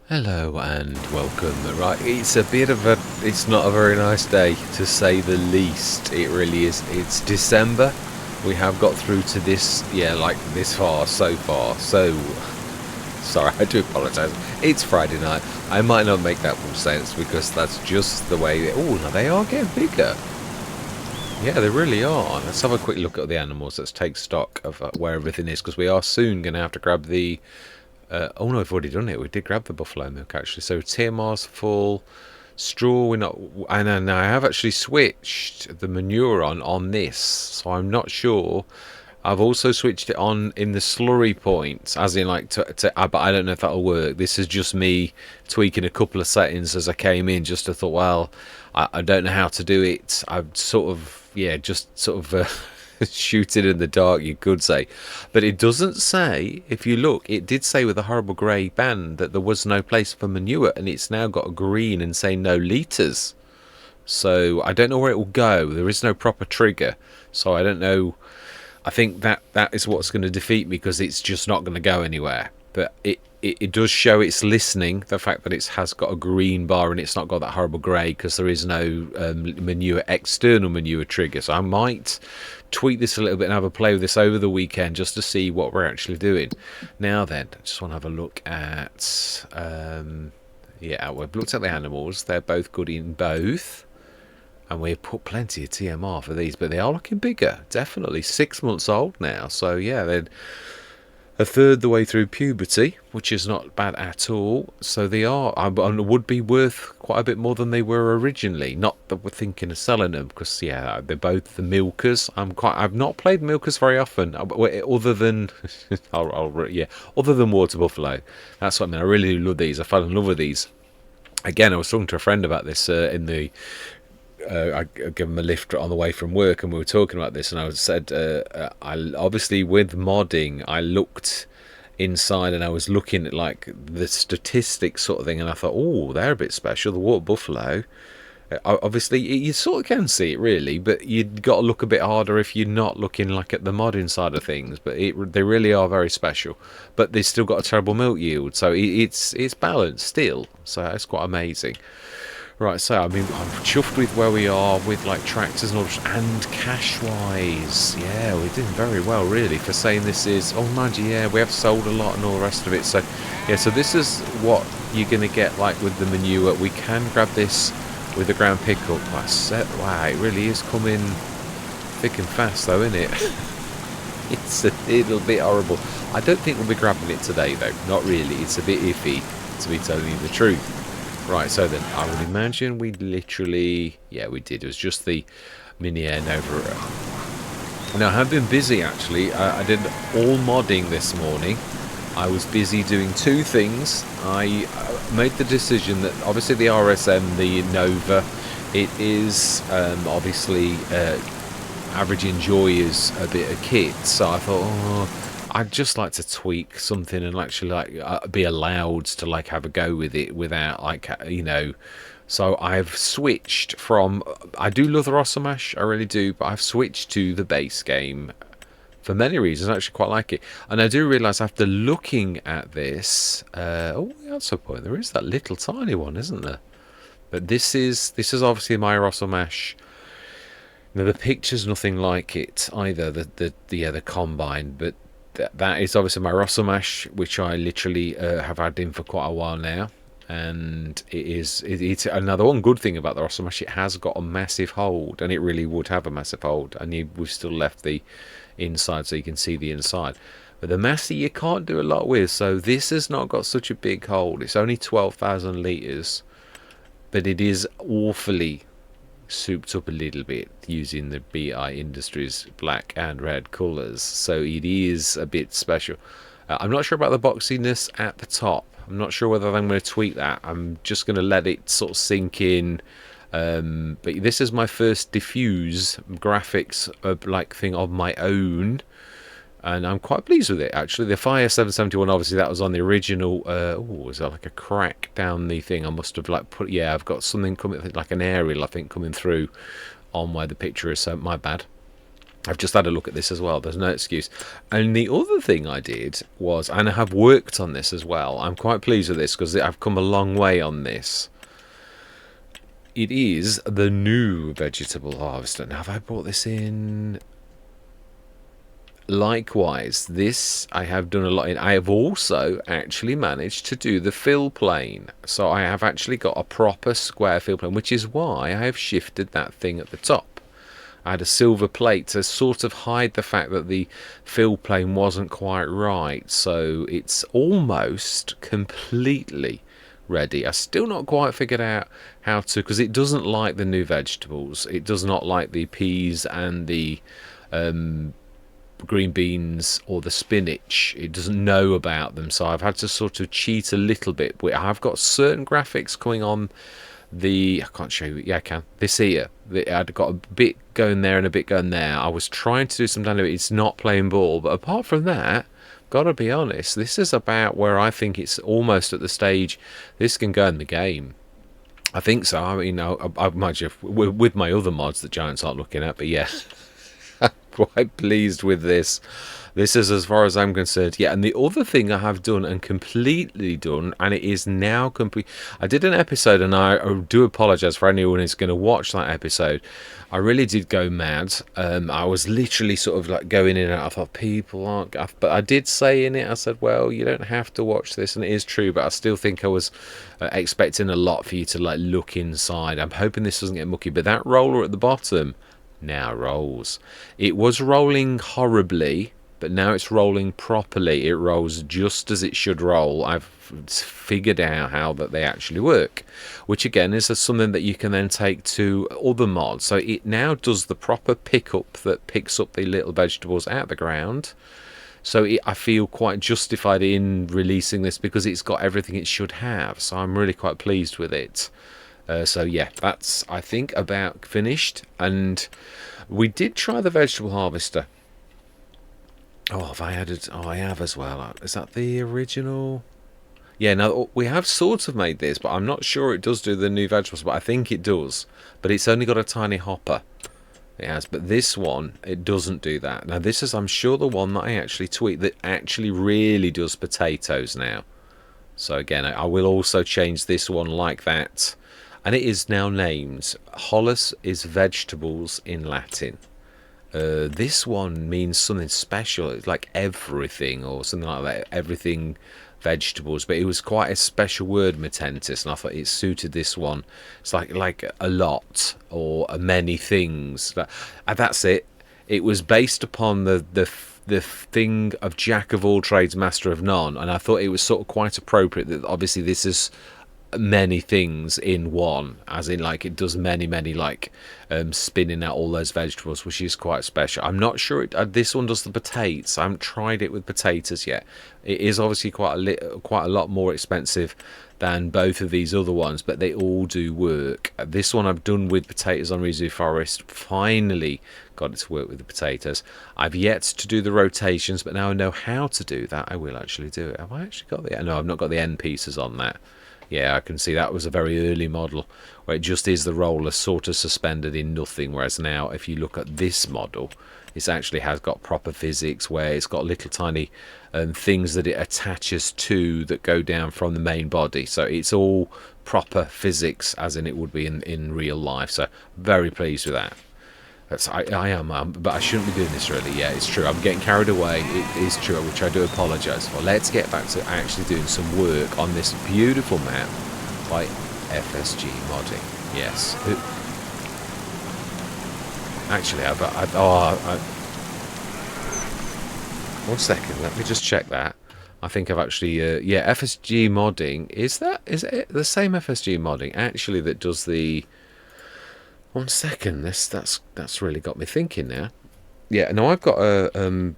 Hello and welcome. Right, it's not a very nice day to say the least. It really is. It's December. We have got through to this, like this far, so far. So, sorry, I do apologise. It's Friday night. I might not make that full sense because that's just the way. Now they are getting bigger. Yeah, they really are. Let's have a quick look at the animals. Let's take stock of where everything is because we are soon going to have to grab the oh no, I've already done it. We did grab the buffalo milk actually. So TMR's full. Straw, we're not. I know now. I have actually switched the manure on this, so I'm not sure. I've also switched it on in the slurry points, as in like but I don't know if that'll work. This is just me tweaking a couple of settings as I came in, just to thought, well, I don't know how to do it. I've sort of, just sort of shoot it in the dark, you could say. But it doesn't say, if you look, it did say with a horrible grey band that there was no place for manure, and it's now got a green and saying no litres. So I don't know where it will go. There is no proper trigger, so I don't know. I think that is what's going to defeat me because it's just not going to go anywhere. But it does show it's listening, the fact that it has got a green bar and it's not got that horrible grey because there is no external manure trigger. So I might tweak this a little bit and have a play with this over the weekend just to see what we're actually doing. Now then, I just want to have a look at we've looked at the animals. They're both good in both. And we put plenty of TMR for these, but they are looking bigger. Definitely 6 months old now. So yeah, they're a third the way through puberty, which is not bad at all. So they would be worth quite a bit more than they were originally. Not that we're thinking of selling them, because they're both the milkers. I've not played milkers very often, other than other than water buffalo. That's what I mean. I really love these. I fell in love with these. Again, I was talking to a friend about this in the. I gave him a lift on the way from work, and we were talking about this. And I said, I obviously with modding, I looked inside and I was looking at like the statistics sort of thing, and I thought, oh, they're a bit special. The water buffalo, obviously, you sort of can see it really, but you've got to look a bit harder if you're not looking like at the modding side of things. But they really are very special. But they've still got a terrible milk yield, so it's balanced still. So it's quite amazing. Right, so I mean, I'm chuffed with where we are with like tractors and all, and cash-wise, yeah, we're doing very well really for saying this is. Oh, mind you, yeah, we have sold a lot and all the rest of it. So, yeah, so this is what you're gonna get like with the manure. We can grab this with the ground pickup. Wow, it really is coming thick and fast, though, isn't it? It's a little bit horrible. I don't think we'll be grabbing it today, though. Not really. It's a bit iffy, to be telling you the truth. Right, so then I would imagine we literally, we did. It was just the Mini Air Nova. Now I have been busy actually. I did all modding this morning. I was busy doing two things. I made the decision that obviously the RSM, the Nova, it is obviously average enjoy is a bit of kit. So I thought, I'd just like to tweak something and actually be allowed to like have a go with it without So I've switched from. I do love the Rosamash, I really do, but I've switched to the base game for many reasons. I actually quite like it, and I do realise after looking at this, that's a point. There is that little tiny one, isn't there? But this is obviously my Rosamash. Now the picture's nothing like it either. The combine, but. That is obviously my Rosamash, which I literally have had in for quite a while now, and it's another one good thing about the Rosamash. It has got a massive hold, and it really would have a massive hold, and we've still left the inside so you can see the inside. But the Massey you can't do a lot with, so this has not got such a big hold. It's only 12,000 litres, but it is awfully souped up a little bit using the BI Industries black and red colours, so it is a bit special. I'm not sure about the boxiness at the top. I'm not sure whether I'm going to tweak that. I'm just going to let it sort of sink in. But this is my first diffuse graphics thing of my own, and I'm quite pleased with it actually. The Fire 771, obviously that was on the original. Was that like a crack down the thing? I must have put. Yeah, I've got something coming, like an aerial, I think, coming through on where the picture is. So my bad. I've just had a look at this as well. There's no excuse. And the other thing I did was, and I have worked on this as well. I'm quite pleased with this because I've come a long way on this. It is the new vegetable harvester. Now, have I brought this in? Likewise, this I have done a lot in. I have also actually managed to do the fill plane. So I have actually got a proper square fill plane, which is why I have shifted that thing at the top. I had a silver plate to sort of hide the fact that the fill plane wasn't quite right. So it's almost completely ready. I still not quite figured out how to, because it doesn't like the new vegetables. It does not like the peas and the green beans or the spinach. It doesn't know about them. So I've had to sort of cheat a little bit. I've got certain graphics coming on I can't show you. Yeah, I can. This here. I'd got a bit going there and a bit going there. I was trying to do some download. It's not playing ball. But apart from that, gotta be honest, this is about where I think it's almost at the stage this can go in the game. I think so. I mean, I imagine with my other mods that Giants aren't looking at. But yeah, I'm quite pleased with this. This is as far as I'm concerned. Yeah, and the other thing I have done and completely done, and it is now complete. I did an episode, and I do apologise for anyone who's going to watch that episode. I really did go mad. I was literally sort of like going in and out. I thought people aren't, but I did say in it, I said, well, you don't have to watch this, and it is true, but I still think I was expecting a lot for you to like look inside. I'm hoping this doesn't get mucky, but that roller at the bottom now rolls. It was rolling horribly, but now it's rolling properly. It rolls just as it should roll. I've figured out how that they actually work, which again is something that you can then take to other mods. So it now does the proper pickup that picks up the little vegetables out of the ground. So I feel quite justified in releasing this because it's got everything it should have. So I'm really quite pleased with it. So yeah, that's I think about finished. And we did try the vegetable harvester. Oh, have I added? Oh, I have as well. Is that the original? Yeah, no, we have sort of made this, but I'm not sure it does do the new vegetables, but I think it does. But it's only got a tiny hopper. It has, but this one, it doesn't do that. Now, this is, I'm sure, the one that I actually tweet that actually really does potatoes now. So again, I will also change this one like that. And it is now named Hollis is vegetables in Latin. This one means something special. It's like everything or something like that. Everything vegetables, but it was quite a special word, Metentis, and I thought it suited this one. It's like a lot or many things. That's it. It was based upon the thing of jack of all trades, master of none, and I thought it was sort of quite appropriate that obviously this is many things in one, as in like it does many like spinning out all those vegetables, which is quite special. I'm not sure this one does the potatoes. I haven't tried it with potatoes yet. It is obviously quite a lot more expensive than both of these other ones, but they all do work. This one I've done with potatoes on Rizu Forest. Finally got it to work with the potatoes. I've yet to do the rotations, but now I know how to do that. I will actually do it. Have I actually got the? No, I've not got the end pieces on that. Yeah, I can see that was a very early model where it just is the roller sort of suspended in nothing, whereas now if you look at this model, it actually has got proper physics where it's got little tiny things that it attaches to that go down from the main body. So it's all proper physics as in it would be in real life. So very pleased with that. I am, but I shouldn't be doing this really. Yeah, it's true. I'm getting carried away. It is true, which I do apologise for. Let's get back to actually doing some work on this beautiful map by FSG Modding. Yes. Actually, one second. Let me just check that. I think I've actually, yeah, FSG Modding. Is it the same FSG Modding actually that does the? One second, that's really got me thinking now. Yeah, no, I've got a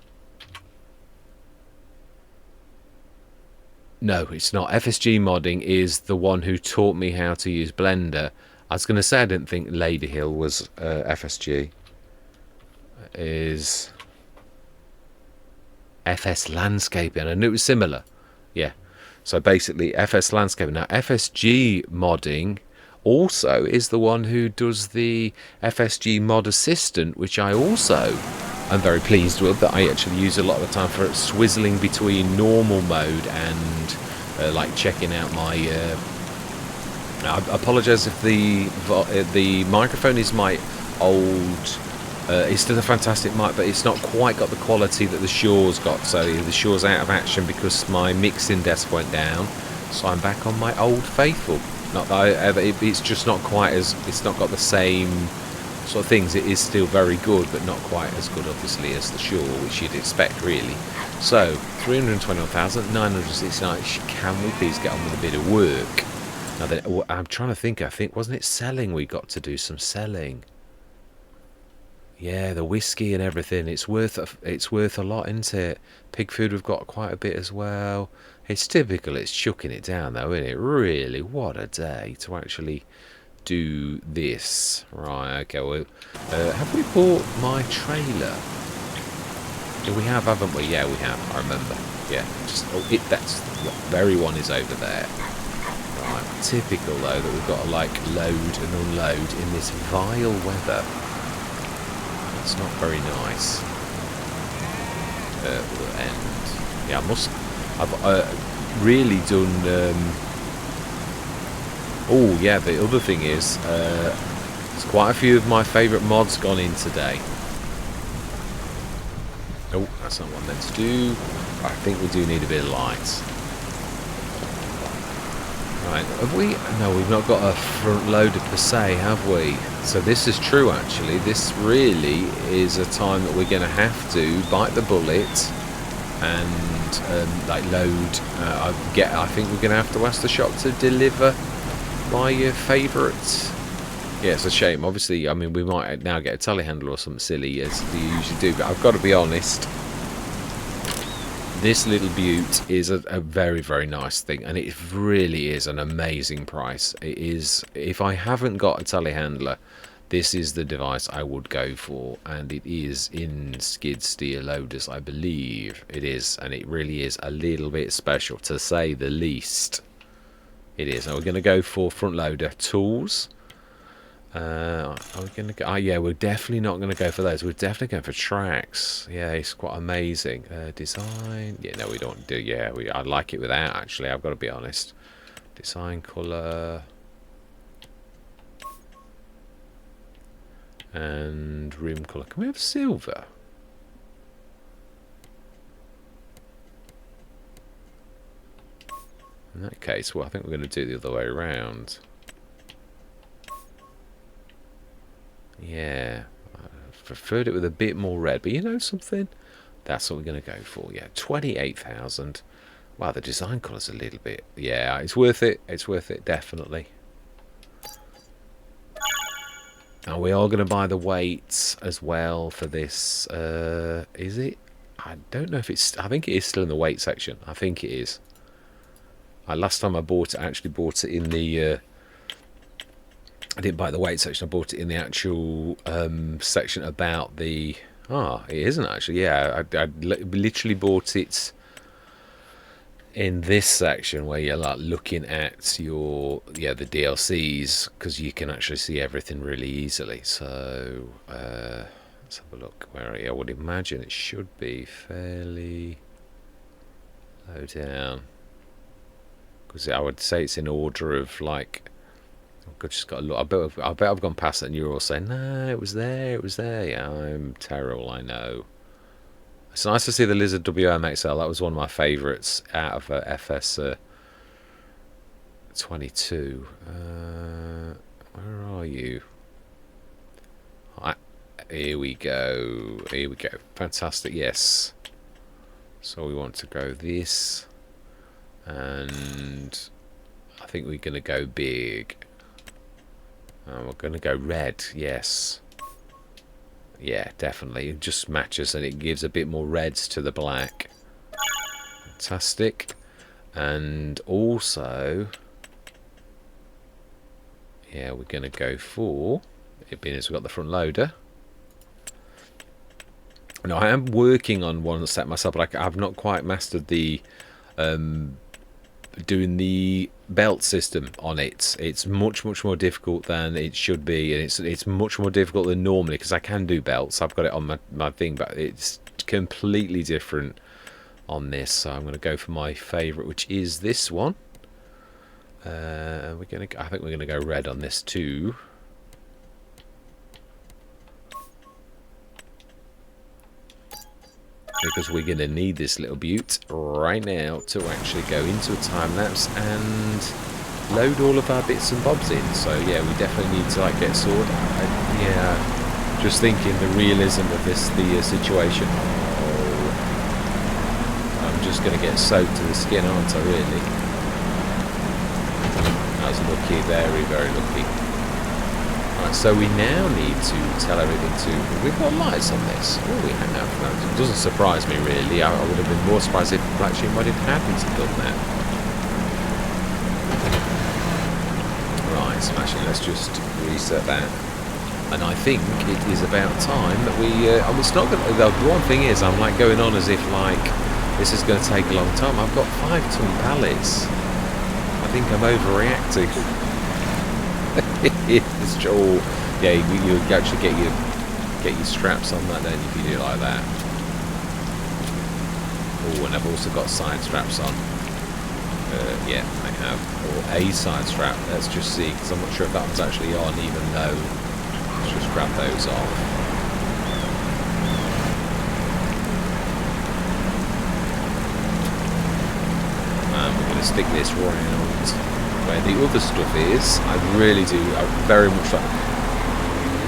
no, it's not. FSG Modding is the one who taught me how to use Blender. I was going to say I didn't think Ladyhill was FSG. Is FSLandscaping. I knew it was similar. Yeah. So basically FSLandscaping. Now FSG Modding also is the one who does the FSG Mod Assistant, which I also I'm very pleased with, that I actually use a lot of the time for swizzling between normal mode and like checking out my I apologise if the microphone is my old it's still a fantastic mic, but it's not quite got the quality that the Shaw's got. So the Shaw's out of action because my mixing desk went down, so I'm back on my old faithful. Not that it's just not quite as, it's not got the same sort of things. It is still very good, but not quite as good, obviously, as the Shaw, which you'd expect, really. So 321,969. Can we please get on with a bit of work? Now then, I'm trying to think. I think, wasn't it selling? We got to do some selling. Yeah, the whiskey and everything. It's worth a lot, isn't it? Pig food, we've got quite a bit as well. It's typical. It's chucking it down, though, isn't it? Really, what a day to actually do this. Right, okay, well, have we bought my trailer? Yeah, we have, haven't we? Yeah, we have, I remember. Yeah, just, that's, the very one is over there. Right, typical, though, that we've got to, like, load and unload in this vile weather. It's not very nice. And, yeah, I've really done, oh yeah, the other thing is, there's quite a few of my favourite mods gone in today. Oh, that's not what I meant to do. I think we do need a bit of light. Right, have we? No, we've not got a front loader per se, have we? So this is true, actually. This really is a time that we're going to have to bite the bullet and like load. I think we're going to have to ask the shop to deliver my favourite. Yeah, it's a shame. Obviously, I mean, we might now get a telehandler or something silly, as we usually do. But I've got to be honest, this little beaut is a very, very nice thing, and it really is an amazing price. It is. If I haven't got a telehandler, this is the device I would go for, and it is in skid steer loaders, I believe it is, and it really is a little bit special, to say the least. It is. Now we're going to go for front loader tools. Are we going to go? Oh, yeah, we're definitely not going to go for those. We're definitely going for tracks. Yeah, it's quite amazing. Design. Yeah, no, we don't do. Yeah, I like it without. Actually, I've got to be honest. Design, colour, and rim colour. Can we have silver? In that case, well, I think we're going to do the other way around. Yeah, I preferred it with a bit more red, but you know something? That's what we're going to go for. Yeah, 28,000. Wow, the design colour's a little bit. Yeah, it's worth it. It's worth it, definitely. And we are going to buy the weights as well for this. Is it? I don't know if it's. I think it is still in the weight section. I think it is. Last time I bought it, I actually bought it in the. I didn't buy the weight section. I bought it in the actual section about the. Ah, it isn't actually. Yeah, I literally bought it in this section where you're like looking at your the DLCs, because you can actually see everything really easily. So let's have a look. Where I would imagine it should be fairly low down, because I would say it's in order of like. I've just got to look. I bet I've gone past it, and you're all saying, "No, it was there. It was there." Yeah, I'm terrible. I know. It's nice to see the Lizard WMXL. That was one of my favourites out of FS22. Where are you? Here we go. Here we go. Fantastic. Yes. So we want to go this, and I think we're going to go big. We're going to go red, yes. Yeah, definitely. It just matches, and it gives a bit more reds to the black. Fantastic. And also, yeah, we're going to go for, it being as we've got the front loader. Now, I am working on one set myself, but I've not quite mastered the doing the belt system on it. It's much more difficult than it should be, and it's much more difficult than normally, because I can do belts. I've got it on my thing, but it's completely different on this. So I'm going to go for my favourite, which is this one. I think we're gonna go red on this too. Because we're going to need this little beaut right now to actually go into a time lapse and load all of our bits and bobs in. So yeah, we definitely need to like get sorted. Yeah, just thinking the realism of the situation. Oh, I'm just going to get soaked to the skin, aren't I? Really? I was lucky, very lucky. Right, so we now need to tell everything to... We've got lights on this. Oh, we have. No, it doesn't surprise me, really. I would have been more surprised if Black Sheep Modded hadn't done that. Right, smashing. Let's just reset that. And I think it is about time that we... I mean, it's not going to... The one thing is, I'm like going on as if, like, this is going to take a long time. I've got 5-ton pallets. I think I'm overreacting. It's all, yeah, you actually get your straps on that then if you do it like that. Oh, and I've also got side straps on. Yeah, I have. Or a side strap. Let's just see, because I'm not sure if that one's actually on, even though. Let's just grab those off. And we're going to stick this round where the other stuff is. I really do. I very much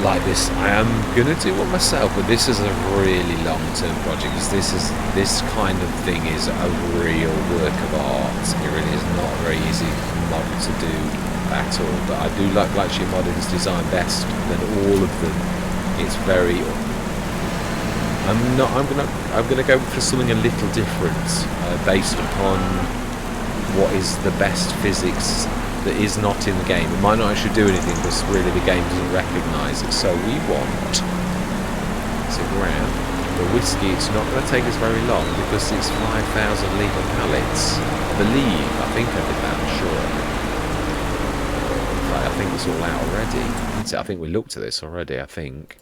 like this. I am gonna do it myself, but this is a really long-term project, because this kind of thing is a real work of art. It really is not a very easy model to do at all. But I do like Black Sheep Modded's design best than all of them. It's very. I'm gonna go for something a little different, based upon what is the best physics that is not in the game. It might not actually do anything, because really the game doesn't recognise it. So we want to grab the whiskey. It's not going to take us very long, because it's 5,000 litre pallets. I think I did that, I'm sure. In fact, I think it's all out already. I think we looked at this already, I think.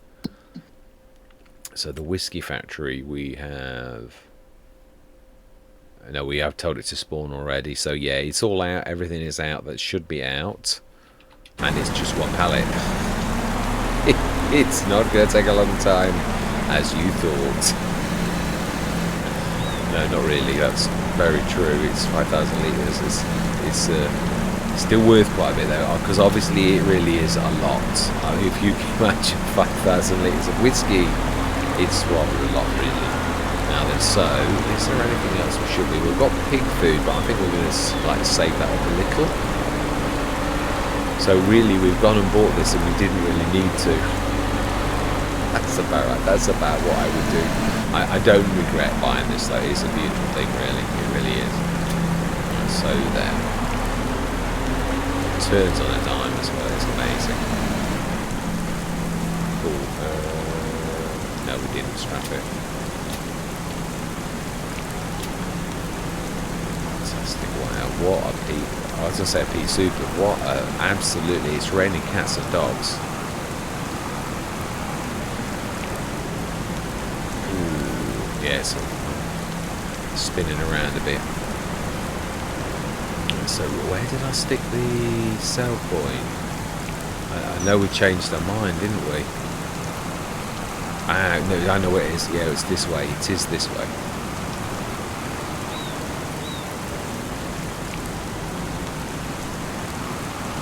So the whiskey factory, we have... No, we have told it to spawn already. So yeah, it's all out. Everything is out that should be out. And it's just one pallet. It's not going to take a long time, as you thought. No, not really. That's very true. It's 5,000 litres. It's still worth quite a bit, though, because obviously it really is a lot. I mean, if you can imagine 5,000 litres of whiskey, it's rather a lot, really. Now then, so is there anything else we should be? We've got pig food, but I think we're going to like save that up a little. So really, we've gone and bought this, and we didn't really need to. That's about right. That's about what I would do. I don't regret buying this, though. It's a beautiful thing, really. It really is. Right, so then, it turns on a dime as well. It's amazing. Cool. No, we didn't strap it. Wow, what a piece. I was going to say a pea soup, but what a, absolutely, it's raining cats and dogs. Ooh, yeah, it's spinning around a bit. So where did I stick the sell point? I know we changed our mind, didn't we? No, I know where it is. Yeah, it's this way. It is this way.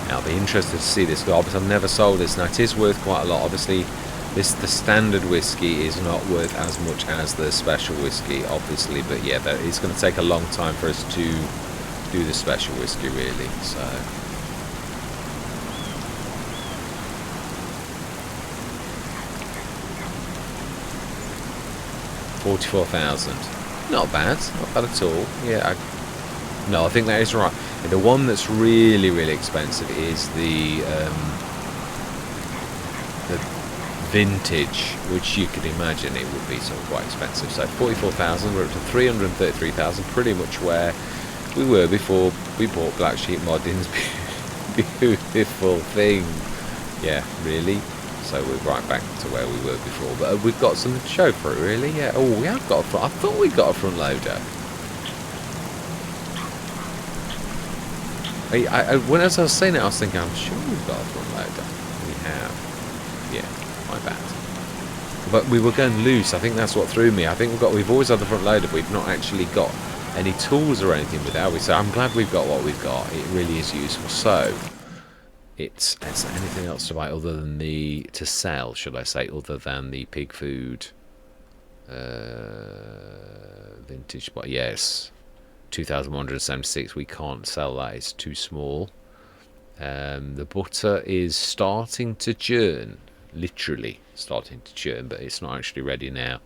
I'll be interested to see this, but I've never sold this. Now it is worth quite a lot. Obviously, the standard whiskey is not worth as much as the special whiskey, obviously. But yeah, it's going to take a long time for us to do the special whiskey, really. So. $44,000. Not bad at all. Yeah, no, I think that is right. The one that's really, really expensive is the vintage, which you can imagine it would be sort of quite expensive. So 44,000, we're up to 333,000, pretty much where we were before We bought Black Sheep Modding's beautiful thing. Yeah, really? So we're right back to where we were before. But we've got something to show for it, really? Yeah. Oh, we have got a front. I thought we got a front loader. When as I was saying it, I was thinking, I'm sure we've got a front loader. We have. Yeah, my bad. But we were going loose. I think that's what threw me. I think we've always had the front loader, but we've not actually got any tools or anything with it. So I'm glad we've got what we've got. It really is useful. So it's anything else to buy other than to sell, should I say, other than the pig food vintage. But yes, 2,176. We can't sell that. It's too small. The butter is starting to churn, literally starting to churn, but it's not actually ready now.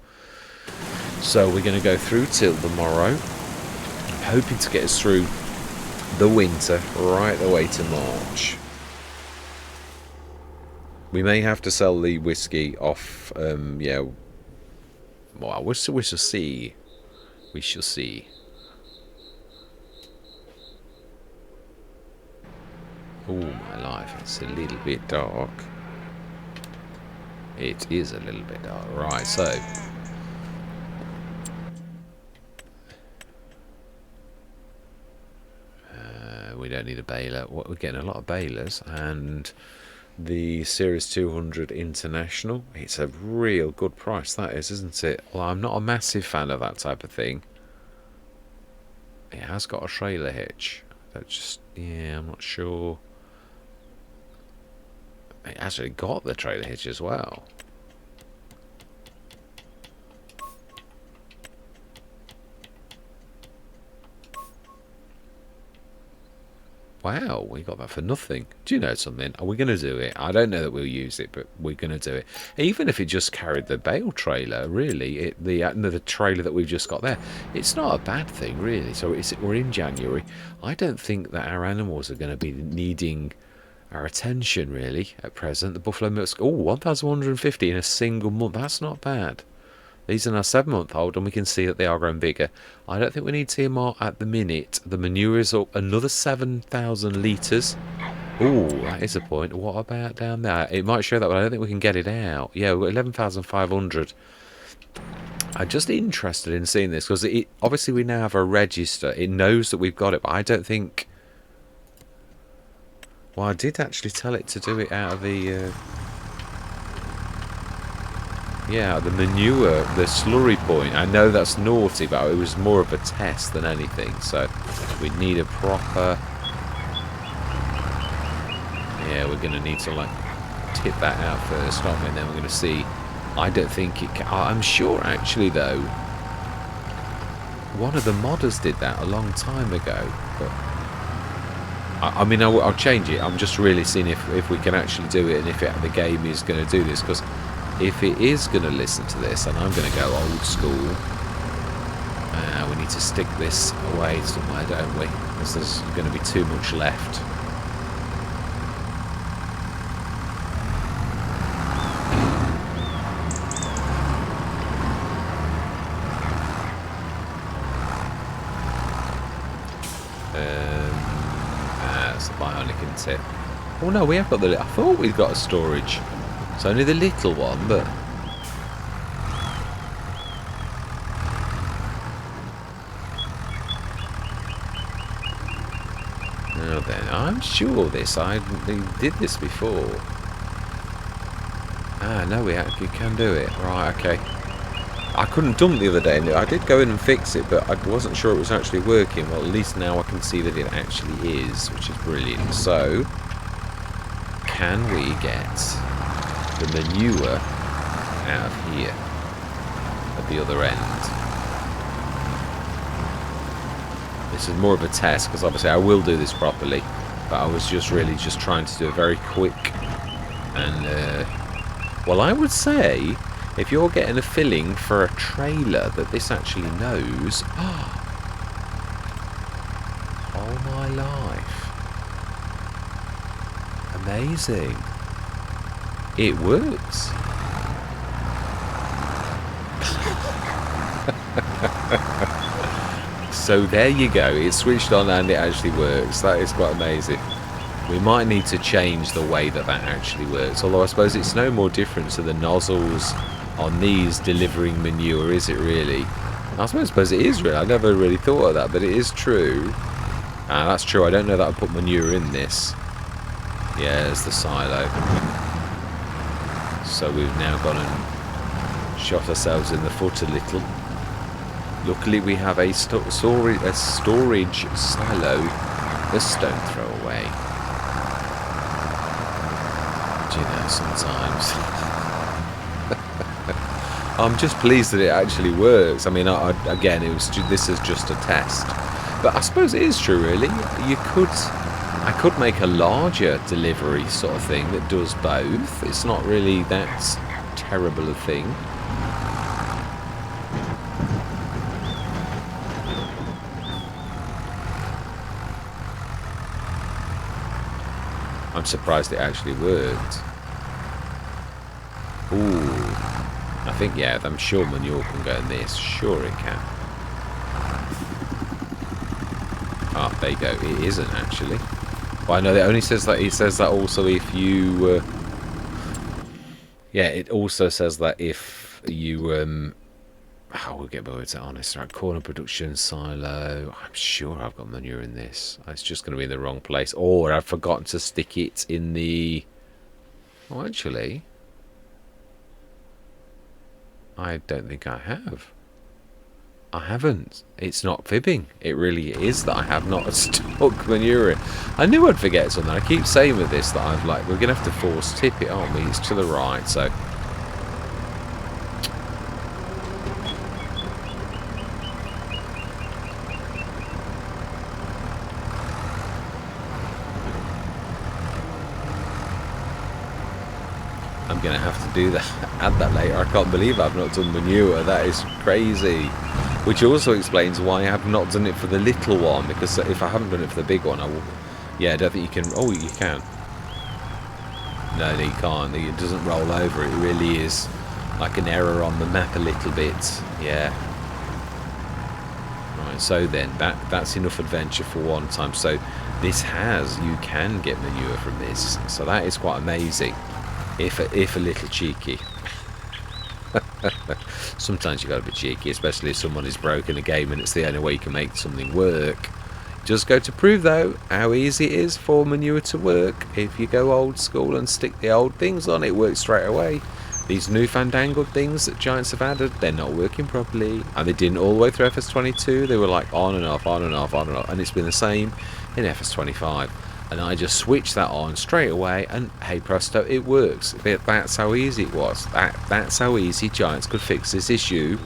So we're going to go through till tomorrow, hoping to get us through the winter right the way to March. We may have to sell the whiskey off. Yeah, well, we shall see. We shall see. Oh my life, it's a little bit dark. It is a little bit dark. Right, so we don't need a baler. We're getting a lot of balers, and the Series 200 International. It's a real good price, that is, isn't it? Well, I'm not a massive fan of that type of thing. It has got a trailer hitch. That just, yeah, I'm not sure. It actually got the trailer hitch as well. Wow, we got that for nothing. Do you know something? Are we going to do it? I don't know that we'll use it, but we're going to do it. Even if it just carried the bale trailer, really, the trailer that we've just got there, it's not a bad thing, really. So we're in January. I don't think that our animals are going to be needing our attention, really, at present. The buffalo milk's, 1,150 in a single month. That's not bad. These are now 7-month-old, and we can see that they are growing bigger. I don't think we need TMR at the minute. The manure is up another 7,000 litres. Oh, that is a point. What about down there? It might show that, but I don't think we can get it out. Yeah, we've got 11,500. I'm just interested in seeing this, because obviously we now have a register. It knows that we've got it, but I don't think... Well, I did actually tell it to do it out of the... Yeah, the manure, the slurry point. I know that's naughty, but it was more of a test than anything. So we'd need a proper... Yeah, we're going to need to, like, tip that out first, aren't we? And then we're going to see... I don't think it can... I'm sure, actually, though, one of the modders did that a long time ago. But I mean, I'll change it. I'm just really seeing if we can actually do it, and if the game is going to do this, because... If it is going to listen to this, and I'm going to go old school, we need to stick this away somewhere, don't we? Because there's going to be too much left. That's the bionic, isn't it? Oh no, we have got the... I thought we'd got a storage. It's only the little one, but... Now then, I'm sure they did this before. Ah, no, you can do it. Right, okay. I couldn't dump the other day. I did go in and fix it, but I wasn't sure it was actually working. Well, at least now I can see that it actually is, which is brilliant. So, can we get... the manure out of here at the other end? This is more of a test, because obviously I will do this properly, but I was just really trying to do a very quick and well, I would say if you're getting a filling for a trailer that this actually knows. Oh my life, amazing. It works. So there you go. It's switched on and it actually works. That is quite amazing. We might need to change the way that actually works. Although I suppose it's no more different to the nozzles on these delivering manure, is it really? I suppose it is really. I never really thought of that, but it is true. That's true. I don't know that I put manure in this. Yeah, there's the silo. So we've now gone and shot ourselves in the foot a little. Luckily we have a storage silo, a stone throw away. Do you know, sometimes I'm just pleased that it actually works. I mean, again, this is just a test, but I suppose it is true. Really, I could make a larger delivery sort of thing that does both. It's not really that terrible a thing. I'm surprised it actually worked. Ooh. I think, yeah, I'm sure manure can go in this. Sure it can. Ah, there you go. It isn't actually. Well, I know that only says that. It says that also if you... yeah, it also says that if you... oh, we'll get words out honest. Right, corner production silo. I'm sure I've got manure in this. It's just going to be in the wrong place. Or I've forgotten to stick it in the... oh, actually... I don't think I have. I haven't. It's not fibbing. It really is that I have not stuck manure in. I knew I'd forget something. I keep saying with this that I've like, we're going to have to force tip it, aren't we? It's to the right, so... I'm going to have to do that, add that later. I can't believe I've not done manure. That is crazy. Which also explains why I have not done it for the little one, because if I haven't done it for the big one, I will... yeah, I don't think you can... oh, you can. No, you can't. It doesn't roll over. It really is like an error on the map a little bit. Yeah. Right, so then, that's enough adventure for one time. So this you can get manure from this. So that is quite amazing. If a little cheeky. Sometimes you've got to be cheeky, especially if someone is broken a game and it's the only way you can make something work. Just go to prove, though, how easy it is for manure to work. If you go old school and stick the old things on, it works straight away. These new fandangled things that Giants have added, they're not working properly. And they didn't all the way through FS22. They were like on and off, on and off, on and off. And it's been the same in FS25. And I just switched that on straight away, and hey presto, it works. That's how easy it was. That's how easy Giants could fix this issue.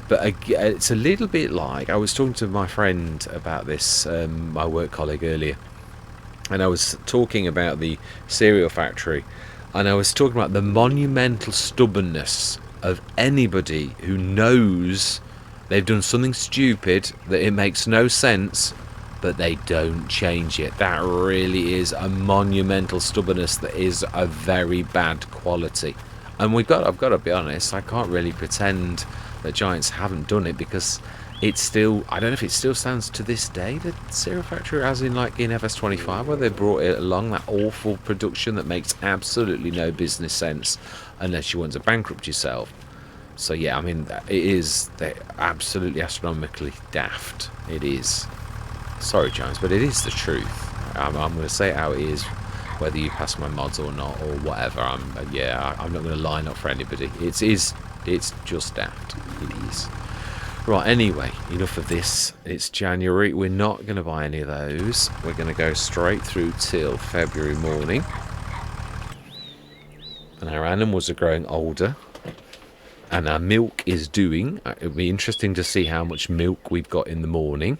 But it's a little bit like, I was talking to my friend about this, my work colleague earlier, and I was talking about the cereal factory, and I was talking about the monumental stubbornness of anybody who knows they've done something stupid, that it makes no sense, but they don't change it. That really is a monumental stubbornness that is a very bad quality. And I've got to be honest, I can't really pretend that Giants haven't done it, because it's still, I don't know if it still stands to this day, the cereal factory, as in like in FS25, where they brought it along, that awful production that makes absolutely no business sense unless you want to bankrupt yourself. So yeah, I mean, they're absolutely astronomically daft. It is. Sorry, Giants, but it is the truth. I'm going to say it how it is, whether you pass my mods or not, or whatever. I'm not going to line up for anybody. It's just daft. It is. Right, anyway, enough of this. It's January. We're not going to buy any of those. We're going to go straight through till February morning. And our animals are growing older. And our milk is doing. It'll be interesting to see how much milk we've got in the morning.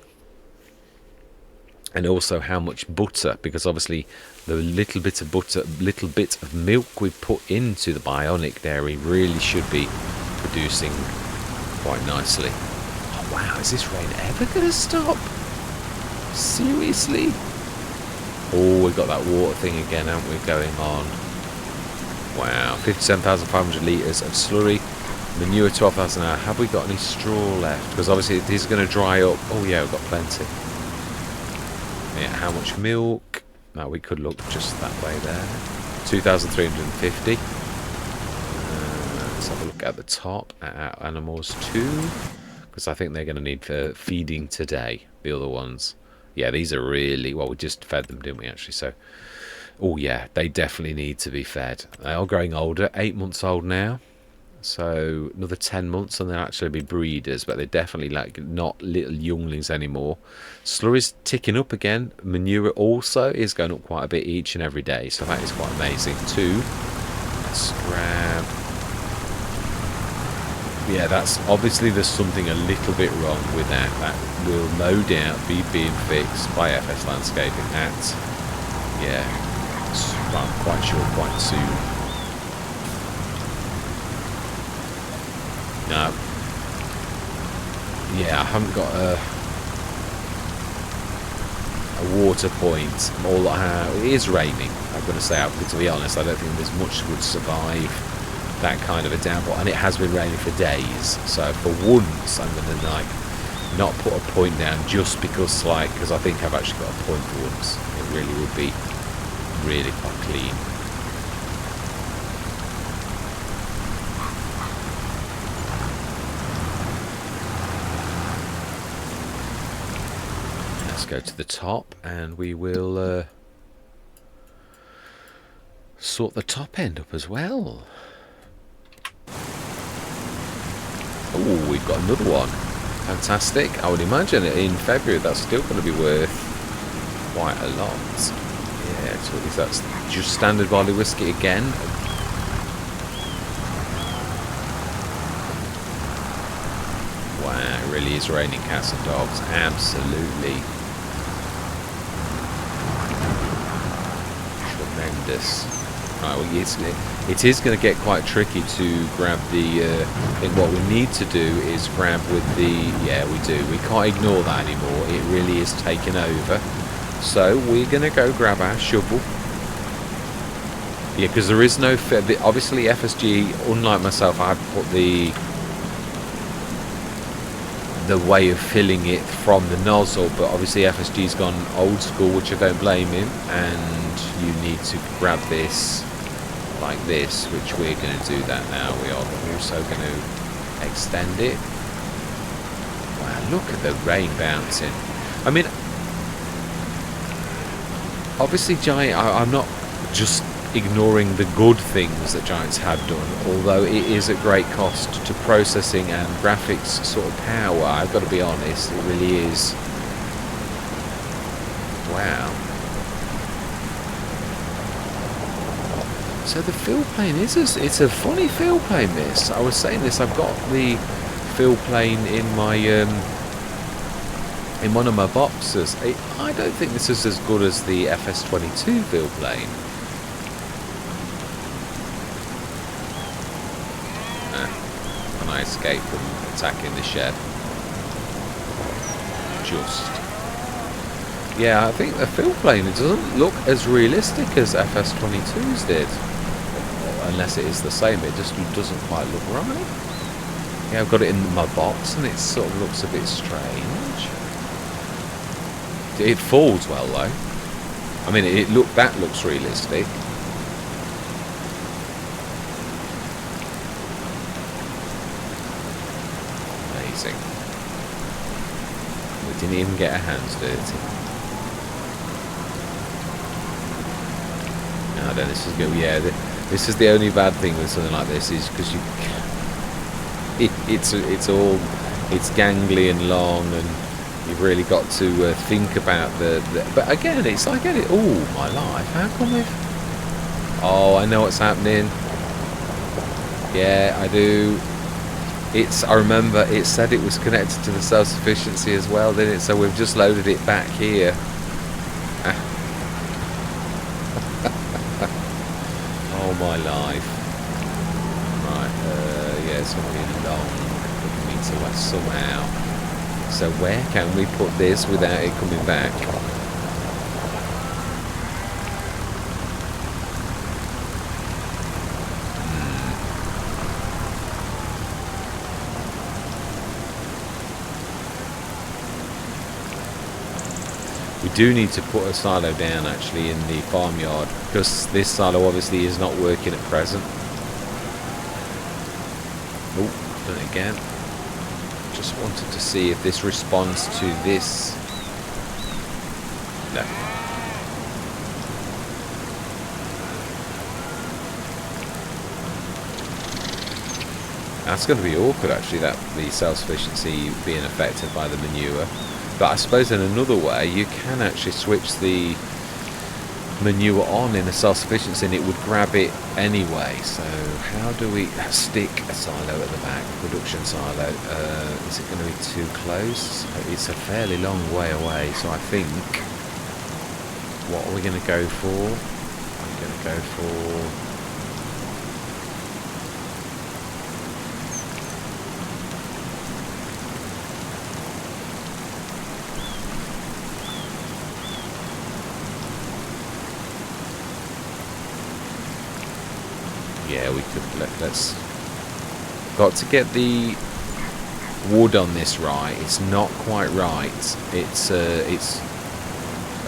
And also how much butter, because obviously the little bit of butter, little bit of milk we put into the bionic dairy really should be producing quite nicely. Oh wow, is this rain ever going to stop? Seriously? Oh, we've got that water thing again, haven't we, going on? Wow, 57,500 litres of slurry. Manure 12,000 an hour. Have we got any straw left? Because obviously it is going to dry up. Oh yeah, we've got plenty. Yeah, how much milk? No, we could look just that way there. 2,350. Let's have a look at the top at our animals too, because I think they're going to need for feeding today. The other ones, yeah, these are really well. We just fed them, didn't we? Actually, so oh yeah, they definitely need to be fed. They are growing older. 8 months old now. So another 10 months and they'll actually be breeders, but they're definitely like not little younglings anymore. Slurry's ticking up again. Manure also is going up quite a bit each and every day, so that is quite amazing too. Let's grab. Yeah, that's obviously there's something a little bit wrong with that. That will no doubt be being fixed by FS Landscaping at, yeah, I'm quite sure quite soon. No. Yeah, I haven't got a water point. It is raining. I'm going to say, to be honest, I don't think there's much would survive that kind of a downpour, and it has been raining for days. So for once, I'm going to like not put a point down just because I think I've actually got a point for once. It really would be really quite clean. Go to the top and we will sort the top end up as well. Oh, we've got another one. Fantastic. I would imagine in February that's still going to be worth quite a lot. Yeah, so that's just standard barley whiskey again. Wow, it really is raining cats and dogs. Absolutely. Right, well, it is going to get quite tricky to grab the. I think what we need to do is grab with the. Yeah, we do. We can't ignore that anymore. It really is taking over. So we're going to go grab our shovel. Yeah, because there is no. Obviously, FSG, unlike myself, I have put the way of filling it from the nozzle, but obviously FSG's gone old school, which I don't blame him, and you need to grab this like this, which we're going to do that now. We are also going to extend it. Wow, look at the rain bouncing. I mean, obviously Giant, I'm not just ignoring the good things that Giants have done, although it is at great cost to processing and graphics sort of power. I've got to be honest, it really is. Wow. So the fill plane it's a funny fill plane, this. I was saying this, I've got the fill plane in my in one of my boxes. I don't think this is as good as the FS25 fill plane. I escape from attacking the shed. Just. Yeah, I think the fill plane, it doesn't look as realistic as FS22's did. Unless it is the same, it just doesn't quite look right. Yeah, I've got it in my box and it sort of looks a bit strange. It falls well though. I mean, that looks realistic. We didn't even get our hands dirty. No, then this is good. Yeah, this is the only bad thing with something like this is because it's gangly and long, and you've really got to think about But again, it's I get it all my life. How come we've? Oh, I know what's happening. Yeah, I do. I remember it said it was connected to the self-sufficiency as well, didn't it? So we've just loaded it back here. Oh my life. Right, yeah, it's going to be long for me to watch somehow. So where can we put this without it coming back? do need to put a silo down actually in the farmyard, because this silo obviously is not working at present. Oh, done it again. Just wanted to see if this responds to this. No. That's going to be awkward actually, that the self-sufficiency being affected by the manure. But I suppose in another way you can actually switch the manure on in the self-sufficiency and it would grab it anyway. So how do we stick a silo at the back, production silo? Is it going to be too close? It's a fairly long way away, so I think, what are we going to go for? I'm going to go for... Yeah, we could let's got to get the wood on this right. It's not quite right. It's a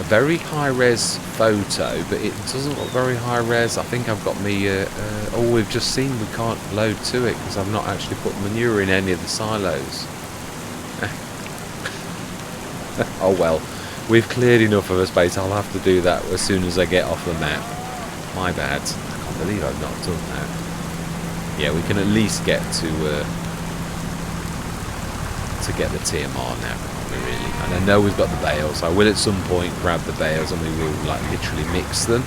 very high res photo, but it doesn't look very high res. I think I've got me oh, we've just seen we can't load to it because I've not actually put manure in any of the silos. Oh well, we've cleared enough of a space. I'll have to do that as soon as I get off the map. My bad. I believe I've not done that. Yeah, we can at least get to get the TMR now, can't we really? And I know we've got the bales. I will at some point grab the bales and we will like literally mix them.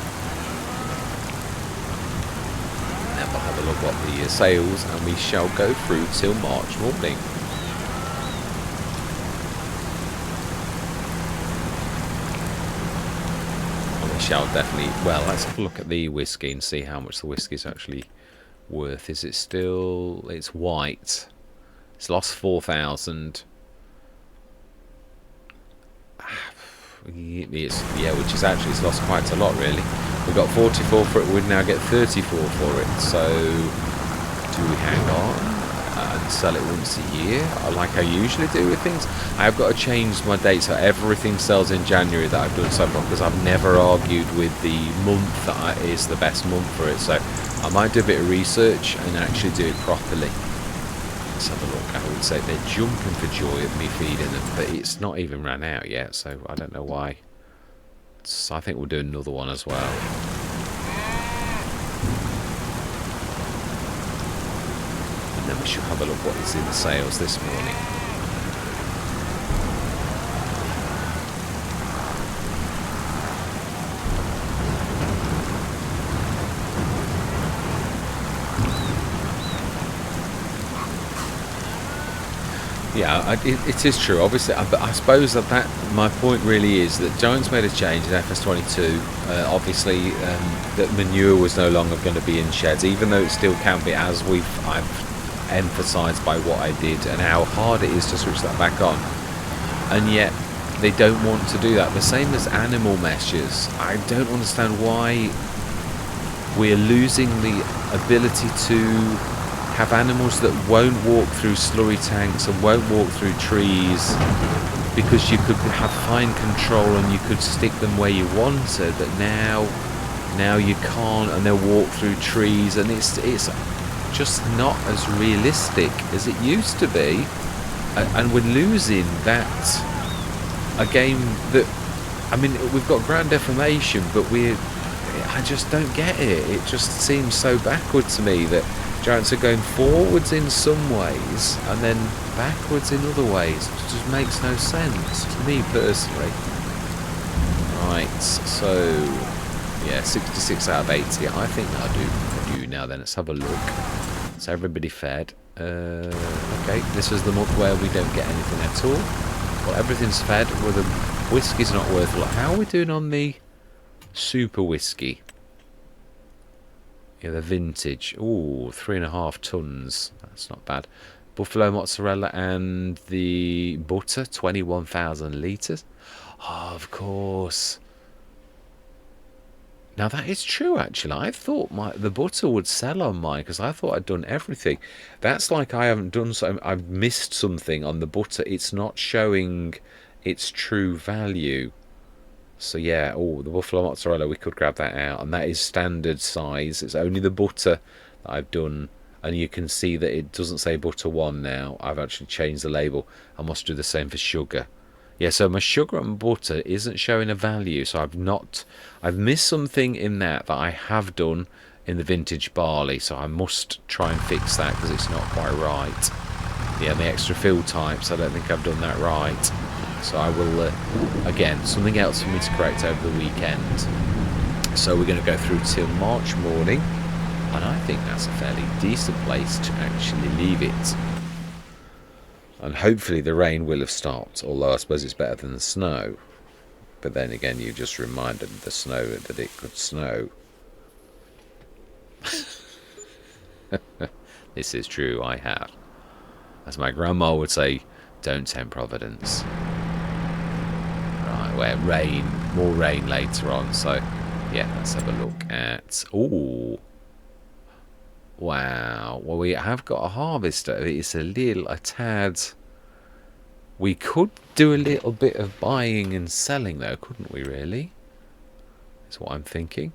And then we'll have a look at the sales and we shall go through till March morning. Shall definitely, well, let's have a look at the whiskey and see how much the whiskey is actually worth. Is it still, it's white, it's lost 4,000. Yeah, which is actually, it's lost quite a lot really. We got 44 for it, we'd now get 34 for it. So do we hang on and sell it once a year like I usually do with things? I've got to change my date so everything sells in January that I've done so far, because I've never argued with the month that is the best month for it. So I might do a bit of research and actually do it properly. Let's have a look. I would say they're jumping for joy at me feeding them, but it's not even ran out yet, so I don't know why. So I think we'll do another one as well. And then we should have a look what is in the sales this morning. Yeah, it is true, obviously, but I suppose that my point really is that Giants made a change in FS22. Obviously, that manure was no longer going to be in sheds, even though it still can be, as I've emphasised by what I did and how hard it is to switch that back on. And yet, they don't want to do that. The same as animal meshes. I don't understand why we're losing the ability to have animals that won't walk through slurry tanks and won't walk through trees, because you could have fine control and you could stick them where you wanted, but now you can't, and they'll walk through trees, and it's just not as realistic as it used to be, and we're losing that a game that, I mean, we've got ground deformation, but I just don't get it. It just seems so backward to me that Giants are going forwards in some ways and then backwards in other ways. It just makes no sense to me personally. Right, so yeah, 66 out of 80. I think that'll do now then. Let's have a look. So everybody fed. Okay, this is the month where we don't get anything at all. Well, everything's fed. Well, the whiskey's not worth a lot. How are we doing on the super whiskey? Yeah, the vintage. Ooh, 3.5 tons. That's not bad. Buffalo mozzarella and the butter, 21,000 litres. Oh, of course. Now that is true, actually. I thought the butter would sell on mine because I thought I'd done everything. That's like I haven't done so. I've missed something on the butter. It's not showing its true value. So yeah, oh, the buffalo mozzarella, we could grab that out, and that is standard size. It's only the butter that I've done, and you can see that it doesn't say butter 1 now. I've actually changed the label. I must do the same for sugar. Yeah, so my sugar and butter isn't showing a value, so I've missed something in that I have done in the vintage barley, so I must try and fix that because it's not quite right. Yeah, the extra fill types, I don't think I've done that right. So I will, again, something else for me to correct over the weekend. So we're going to go through till March morning, and I think that's a fairly decent place to actually leave it. And hopefully the rain will have stopped, although I suppose it's better than the snow. But then again, you just reminded the snow that it could snow. This is true, I have. As my grandma would say, don't tempt Providence. Right, where more rain later on. So, yeah, let's have a look at... Ooh. Wow. Well, we have got a harvester. It's a tad... We could do a little bit of buying and selling, though, couldn't we, really? That's what I'm thinking.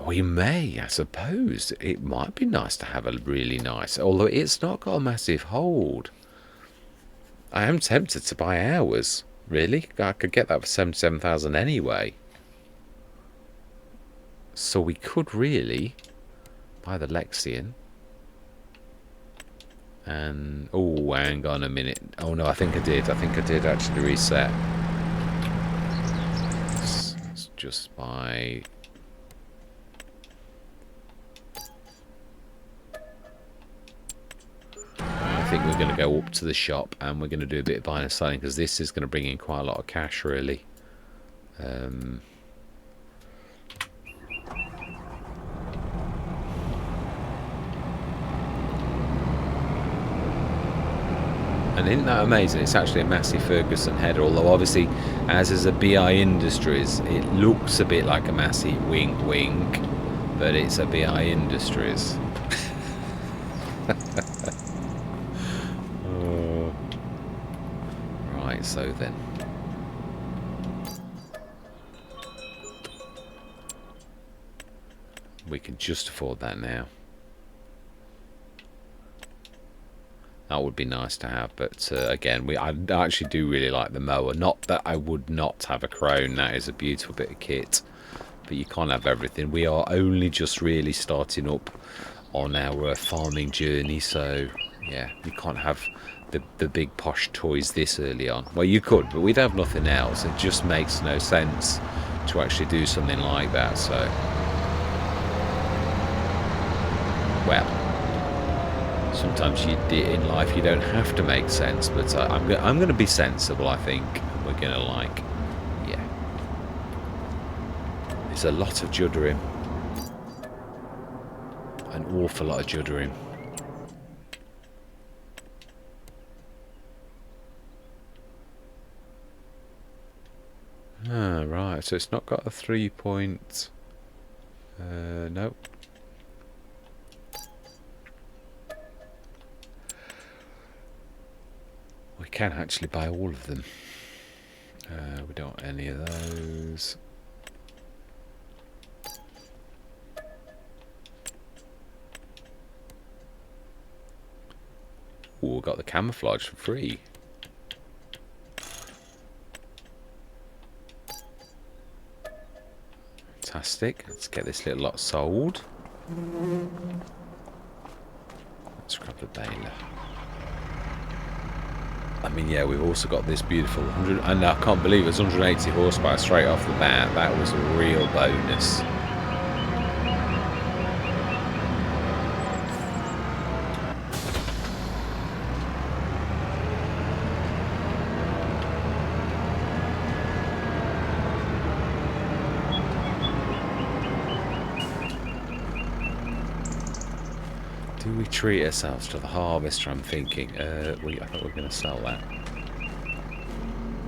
We may, I suppose. It might be nice to have a really nice... Although it's not got a massive hold. I am tempted to buy ours, really. I could get that for 77,000 anyway. So we could really buy the Lexian. And... Oh, hang on a minute. Oh, no, I think I did. I think I did actually reset. Let's just buy... I think we're going to go up to the shop and we're going to do a bit of buying and selling because this is going to bring in quite a lot of cash, really. And isn't that amazing? It's actually a Massey Ferguson header, although obviously, as is a BI Industries, it looks a bit like a Massey, wink wink, but it's a BI Industries. Right, so then. We can just afford that now. That would be nice to have, but again, I actually do really like the mower. Not that I would not have a Crone. That is a beautiful bit of kit, but you can't have everything. We are only just really starting up on our farming journey, so yeah, you can't have the big posh toys this early on. Well, you could, but we'd have nothing else. It just makes no sense to actually do something like that. So, well. Sometimes in life you don't have to make sense, but I'm going to be sensible, I think. We're going to yeah. There's a lot of juddering. An awful lot of juddering. Ah, right. So it's not got a 3-point... nope. We can actually buy all of them. We don't want any of those. Ooh, we got the camouflage for free. Fantastic. Let's get this little lot sold. Let's grab the baler. I mean, yeah, we've also got this beautiful 100, and I can't believe it's 180 horsepower straight off the bat. That was a real bonus. Do we treat ourselves to the harvester? I'm thinking. I thought we were going to sell that.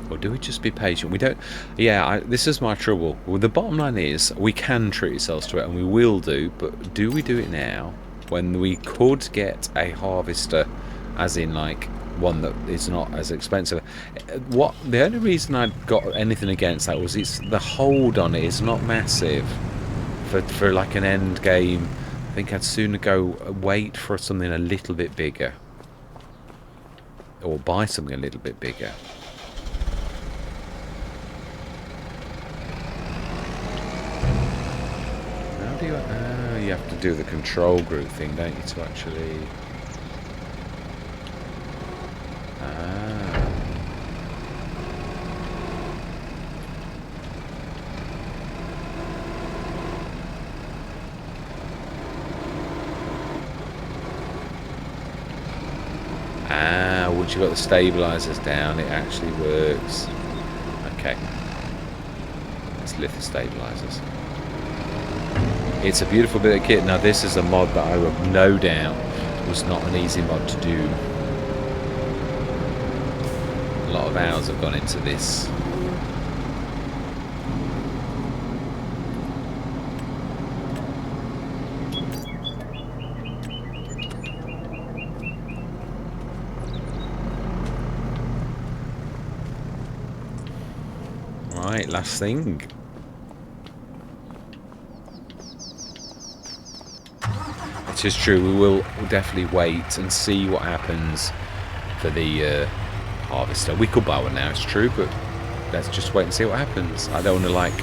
Or do we just be patient? We don't... Yeah, this is my trouble. Well, the bottom line is, we can treat ourselves to it, and we will do, but do we do it now? When we could get a harvester, as in, one that is not as expensive. What the only reason I got anything against that was it's the hold on it is not massive for like an end game. I think I'd sooner go wait for something a little bit bigger, or buy something a little bit bigger. How do you? You have to do the control group thing, don't you, to actually. Once you've got the stabilizers down, it actually works. Okay. Let's lift the stabilizers. It's a beautiful bit of kit. Now, this is a mod that I have no doubt was not an easy mod to do. A lot of hours have gone into this. Right, last thing. It is true, we'll definitely wait and see what happens for the harvester. We could buy one now, it's true, but let's just wait and see what happens. I don't want to like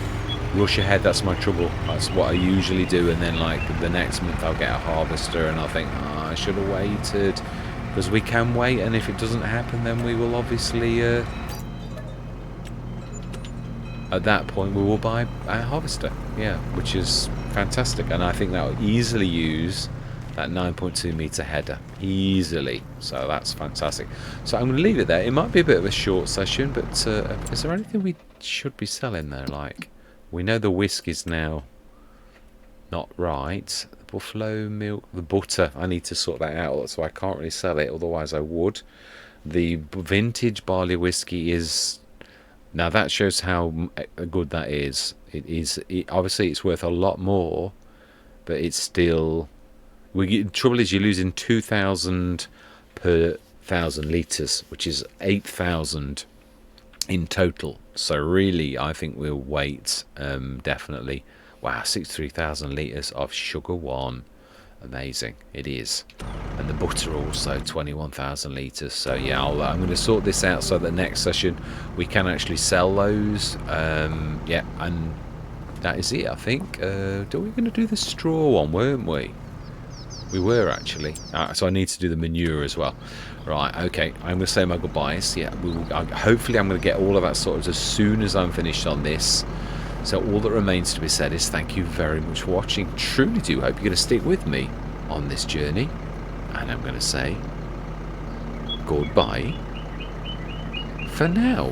rush ahead, that's my trouble. That's what I usually do, and then like the next month I'll get a harvester and I'll think, oh, I should have waited. Because we can wait, and if it doesn't happen, then we will obviously at that point we will buy a harvester, yeah, which is fantastic. And I think that will easily use that 9.2 meter header easily, so that's fantastic. So I'm going to leave it there. It might be a bit of a short session, but is there anything we should be selling there? Like, we know the whisk is now not right. The buffalo milk, the butter, I need to sort that out, so I can't really sell it, otherwise I would. The vintage barley whiskey is, now that shows how good that is. Obviously it's worth a lot more, but it's still, the trouble is you're losing 2,000 per 1,000 litres, which is 8,000 in total. So really, I think we'll wait, definitely. Wow, 63,000 litres of sugar one. Amazing, it is. And the butter also 21,000 litres. So yeah, I'm going to sort this out so that next session we can actually sell those. Yeah, and that is it, I think. We were going to do the straw one, weren't we? We were actually. So I need to do the manure as well. Right, okay, I'm going to say my goodbyes. Yeah, hopefully I'm going to get all of that sorted as soon as I'm finished on this. So all that remains to be said is thank you very much for watching. Truly do hope you're going to stick with me on this journey. And I'm going to say goodbye for now.